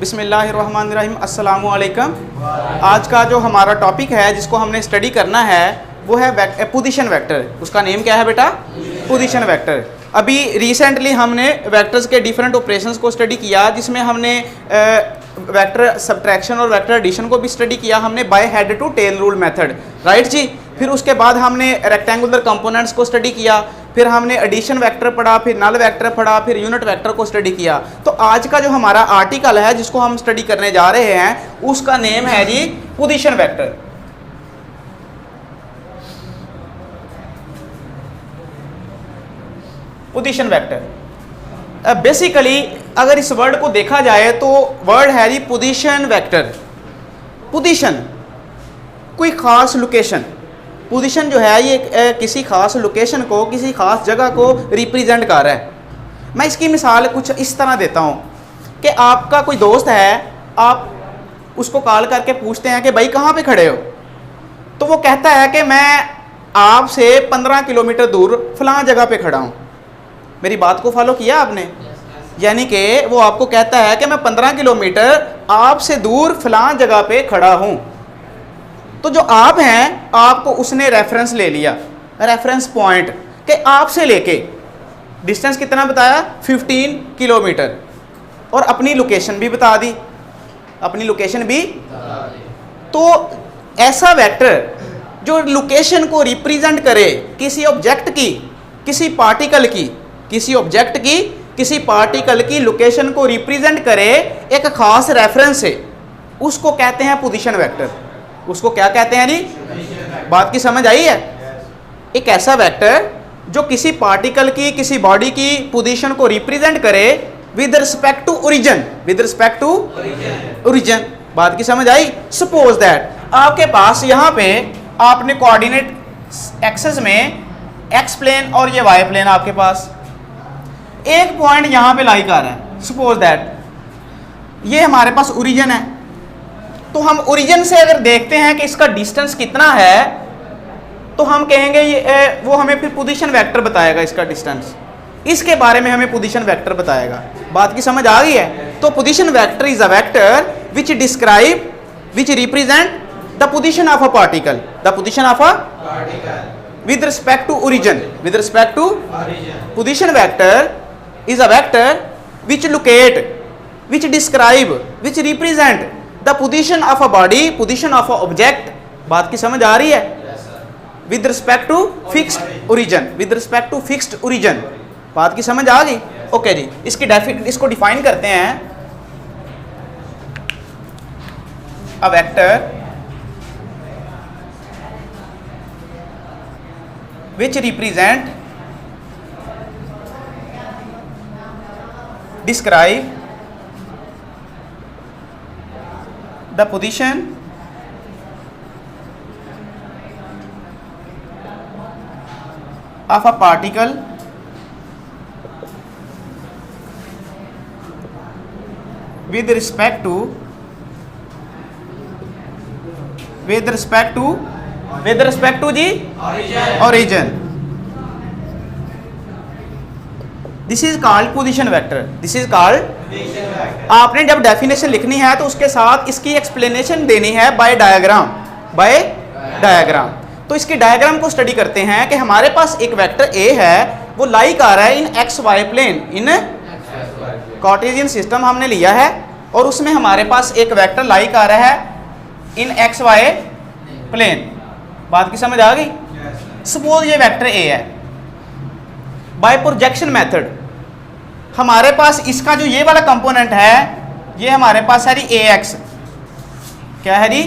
बिस्मिल्लाहिर्रहमानिर्रहीम, अस्सलामु अलैकुम। आज का जो हमारा टॉपिक है जिसको हमने स्टडी करना है वो है पोजीशन वेक्टर। उसका नेम क्या है बेटा? Position vector. अभी रिसेंटली हमने वेक्टर्स के डिफरेंट ऑपरेशंस को स्टडी किया, जिसमें हमने वेक्टर सब्ट्रैक्शन और वेक्टर एडिशन को भी स्टडी किया हमने by head to tail rule method, right जी। फिर उसके बाद हमने रेक्टेंगुलर कंपोनेंट्स को स्टडी किया, फिर हमने एडिशन वेक्टर पढ़ा, फिर नल वेक्टर पढ़ा, फिर यूनिट वेक्टर को स्टडी किया। तो आज का जो हमारा आर्टिकल है जिसको हम स्टडी करने जा रहे हैं उसका नेम है जी position vector. Position vector basically अगर इस वर्ड को देखा जाए तो वर्ड है जी पोजीशन वेक्टर। पोजीशन कोई खास लोकेशन, पोजीशन जो है ये किसी खास लोकेशन को, किसी खास जगह को रिप्रेजेंट कर रहा है। मैं इसकी मिसाल कुछ इस तरह देता हूँ कि आपका कोई दोस्त है, आप उसको कॉल करके पूछते हैं कि भाई कहाँ पे खड़े हो, तो वो कहता है कि मैं आपसे 15 किलोमीटर दूर फलां जगह पे खड़ा हूँ। मेरी बात को फॉलो किया आपने? यानी कि वो आपको कहता है कि मैं 15 किलोमीटर आपसे दूर फलां जगह पे खड़ा हूँ। तो जो आप हैं, आपको उसने रेफरेंस ले लिया, रेफरेंस पॉइंट के आपसे लेके डिस्टेंस कितना बताया? 15 किलोमीटर, और अपनी लोकेशन भी बता दी, अपनी लोकेशन भी। तो ऐसा वेक्टर जो लोकेशन को रिप्रेजेंट करे किसी ऑब्जेक्ट की, किसी पार्टिकल की, किसी ऑब्जेक्ट की, किसी पार्टिकल की लोकेशन को रिप्रेजेंट करे एक खास रेफरेंस से, उसको कहते हैं पोजीशन वेक्टर। उसको क्या कहते हैं जी? बात की समझ आई है? एक ऐसा वेक्टर जो किसी पार्टिकल की, किसी बॉडी की पोजीशन को रिप्रेजेंट करे with respect to origin, with respect to origin. बात की समझ आई? सपोज दैट आपके पास यहाँ पे आपने कोऑर्डिनेट एक्सेस में एक्स प्लेन और ये वाई प्लेन, आपके पास एक पॉइंट यहाँ पे लाई कर रहा है। सपोज दैट ये हमारे पास ओरिजिन है, तो हम ओरिजिन से अगर देखते हैं कि इसका डिस्टेंस कितना है, तो हम कहेंगे ये वो हमें फिर पोजीशन वेक्टर बताएगा। इसका डिस्टेंस, इसके बारे में हमें पोजीशन वेक्टर बताएगा। बात की समझ आ गई है? तो position vector is a vector which describe, which represent the position of a particle, the position of a particle with respect to origin, with respect to origin. Position vector is a vector which locate, which describe, which represent the position of a body, position of a object। बात की समझ आ रही है? with respect to fixed origin, with respect to fixed origin। बात की समझ आ गई? ओके जी, इसको डिफाइन करते हैं। a vector which represent, describe the position of a particle with respect to the origin। This is called position vector, this is called. आपने जब डेफिनेशन लिखनी है तो उसके साथ इसकी एक्सप्लेनेशन देनी है बाय डायग्राम, बाय डायग्राम। तो इसके डायग्राम को स्टडी करते हैं कि हमारे पास एक वेक्टर ए है, वो लाई कर रहा है इन एक्स वाई प्लेन, इन कार्टेशियन सिस्टम हमने लिया है, और उसमें हमारे पास एक वेक्टर लाई कर रहा है इन एक्स वाई प्लेन। बात की समझ आ गई? सपोज ये वेक्टर ए है, बाय प्रोजेक्शन मेथड हमारे पास इसका जो ये वाला कंपोनेंट है, ये हमारे पास है जी ए एक्स। क्या है जी?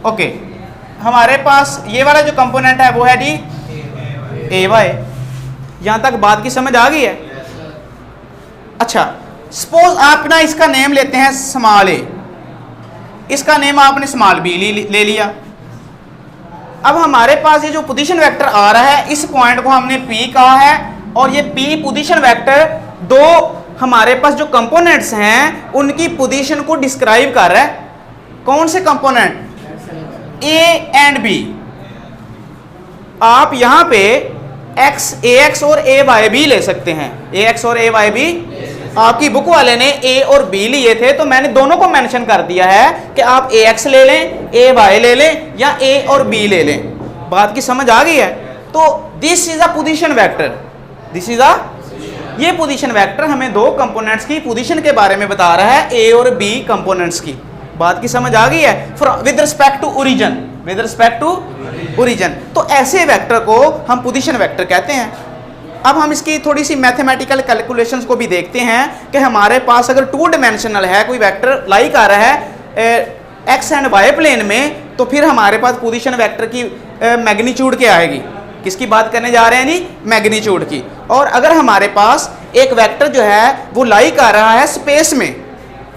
ओके, हमारे पास ये वाला जो कंपोनेंट है वो है जी ए वाई। यहां तक बात की समझ आ गई है? अच्छा, सपोज आप ना इसका नेम लेते हैं स्मॉल ए, इसका नेम आपने स्मॉल बी ले लिया। अब हमारे पास ये जो पोजीशन वेक्टर आ रहा है, इस पॉइंट को हमने P कहा है, और ये P पोजीशन वेक्टर दो हमारे पास जो कंपोनेंट्स हैं उनकी पोजीशन को डिस्क्राइब कर रहा है। कौन से कंपोनेंट? A and B। आप यहां पे ए एक्स और ए वाई भी ले सकते हैं, ए एक्स और ए वाई भी। आपकी बुक वाले ने ए और बी लिए थे तो मैंने दोनों को मेंशन कर दिया है कि आप ए एक्स ले लें, ए वाई ले लें या ए और बी ले लें। बात की समझ आ गई है? तो this is a position vector, this is a, ये पोजीशन वेक्टर हमें दो कंपोनेंट्स की पोजीशन के बारे में बता रहा है, ए और बी कंपोनेंट्स की। बात की समझ आ गई है? With respect to origin, with respect to origin. तो ऐसे वेक्टर को हम पोजीशन वेक्टर कहते हैं। अब हम इसकी थोड़ी सी मैथमेटिकल कैलकुलेशंस को भी देखते हैं कि हमारे पास अगर टू डायमेंशनल है कोई वेक्टर लाइक आ रहा है एक्स एंड वाई प्लेन में, तो फिर हमारे पास पोजीशन वेक्टर की मैग्नीट्यूड क्या आएगी? किसकी बात करने जा रहे हैं जी? मैग्नीट्यूड की। और अगर हमारे पास एक वेक्टर जो है वो लाइक आ रहा है स्पेस में,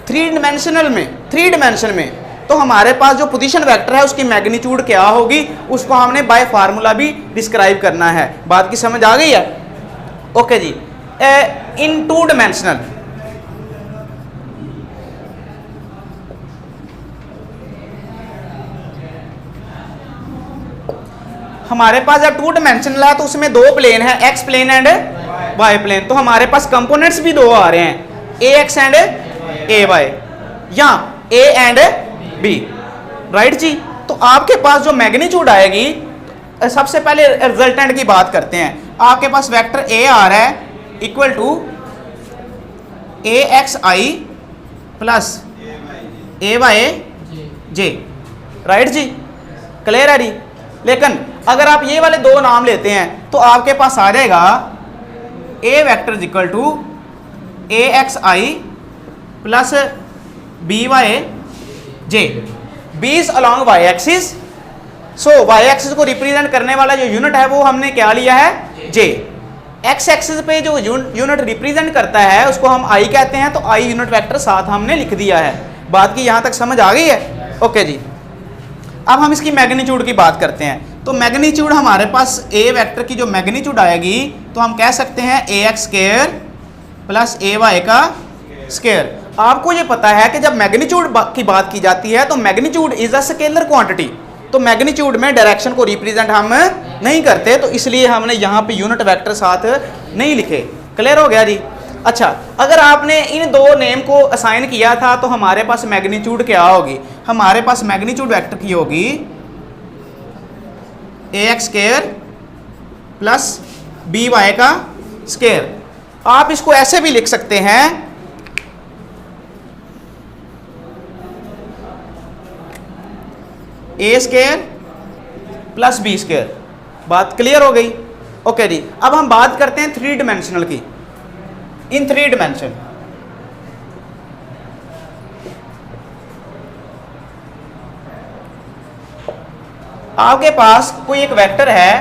थ्री डायमेंशनल में, थ्री डायमेंशन में, तो हमारे पास जो पोजीशन वेक्टर है उसकी मैग्नीट्यूड क्या होगी, उसको हमने बाय फार्मूला भी डिस्क्राइब करना है। बात की समझ आ गई है? ओके जी। इन टू डायमेंशनल, हमारे पास जब टू डायमेंशनल है तो उसमें दो प्लेन है, X plane and Y plane. तो हमारे पास कंपोनेंट्स भी दो आ रहे हैं, A X and A Y या ए एंड बी, राइट जी। तो आपके पास जो मैग्नीट्यूड आएगी, सबसे पहले रिजल्टेंट की बात करते हैं। आपके पास वेक्टर ए आ रहा है equal to A x I plus A Y J, right जी, क्लियर है जी। लेकिन अगर आप ये वाले दो नाम लेते हैं तो आपके पास आ जाएगा A vector equal to A x I plus B y j, B is along y axis. So y axis को रिप्रेजेंट करने वाला जो यूनिट है वो हमने क्या लिया है? जे। एक्स एक्सिस पे जो यूनिट रिप्रेजेंट करता है उसको हम आई कहते हैं, तो आई यूनिट वेक्टर साथ हमने लिख दिया है। बात की यहां तक समझ आ गई है? ओके जी। अब हम इसकी मैग्नीट्यूड की बात करते हैं। तो मैग्नीट्यूड हमारे पास ए वेक्टर की जो मैग्नीट्यूड आएगी तो हम कह सकते हैं A x square plus A Y का स्क्वायर। आपको ये पता है कि जब मैग्नीट्यूड की बात की जाती है तो magnitude is a scalar quantity, तो मैग्नीट्यूड में डायरेक्शन को रिप्रेजेंट हम नहीं करते, तो इसलिए हमने यहाँ पे यूनिट वेक्टर साथ नहीं लिखे। क्लियर हो गया जी? अच्छा, अगर आपने इन दो नेम को असाइन किया था तो हमारे पास मैग्नीट्यूड क्या होगी? हमारे पास मैग्नीट्यूड वेक्टर की होगी A x square plus B y का स्क्वायर। आप इसको ऐसे भी लिख सकते हैं A square plus B square. बात क्लियर हो गई? ओके जी। अब हम बात करते हैं थ्री डायमेंशनल की। इन थ्री डायमेंशन, आपके पास कोई एक वेक्टर है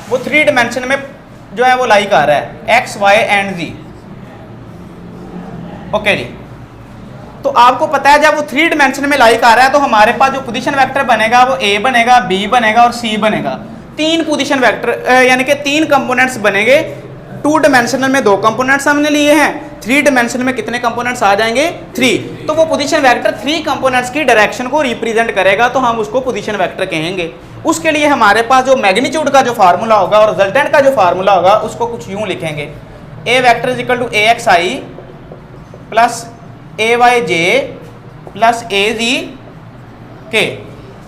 वो थ्री डायमेंशन में जो है वो लाइक आ रहा है x y and z. Okay जी। तो आपको पता है जब वो थ्री डायमेंशन में लाइक आ रहा है तो हमारे पास जो पोजीशन वेक्टर बनेगा वो ए बनेगा, बी बनेगा और सी बनेगा। तीन पोजीशन वेक्टर यानी कि तीन कंपोनेंट्स बनेंगे। टू डायमेंशनल में दो कंपोनेंट्स हमने लिए हैं, थ्री डायमेंशन में कितने कंपोनेंट्स आ जाएंगे? थ्री। तो वो पोजीशन वेक्टर थ्री कंपोनेंट्स की डायरेक्शन को रिप्रेजेंट करेगा, तो हम उसको पोजीशन वेक्टर कहेंगे। उसके लिए हमारे पास जो मैग्नीट्यूड का जो फार्मूला होगा और रिजल्टेंट का जो फार्मूला होगा उसको कुछ यूं लिखेंगे, A vector is equal to A x I plus A Y j plus A z k.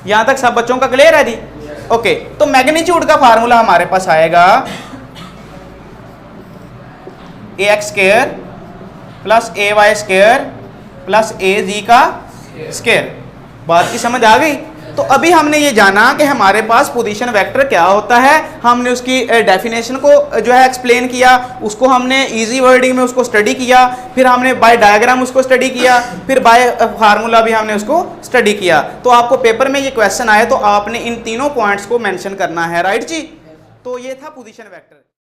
यहां तक सब बच्चों का क्लियर है जी? ओके। तो मैग्नीट्यूड का फार्मूला हमारे पास आएगा A x square plus A y square plus A z का स्क्वायर। बात की समझ आ गई? तो अभी हमने ये जाना कि हमारे पास पोजीशन वेक्टर क्या होता है, हमने उसकी डेफिनेशन को जो है एक्सप्लेन किया, उसको हमने इजी वर्डिंग में उसको स्टडी किया, फिर हमने बाय डायग्राम उसको स्टडी किया, फिर बाय फार्मूला भी हमने उसको स्टडी किया। तो आपको पेपर में ये क्वेश्चन आए तो आपने इन तीनों पॉइंट्स को मेंशन करना है, राइट जी? तो ये था पोजीशन वेक्टर।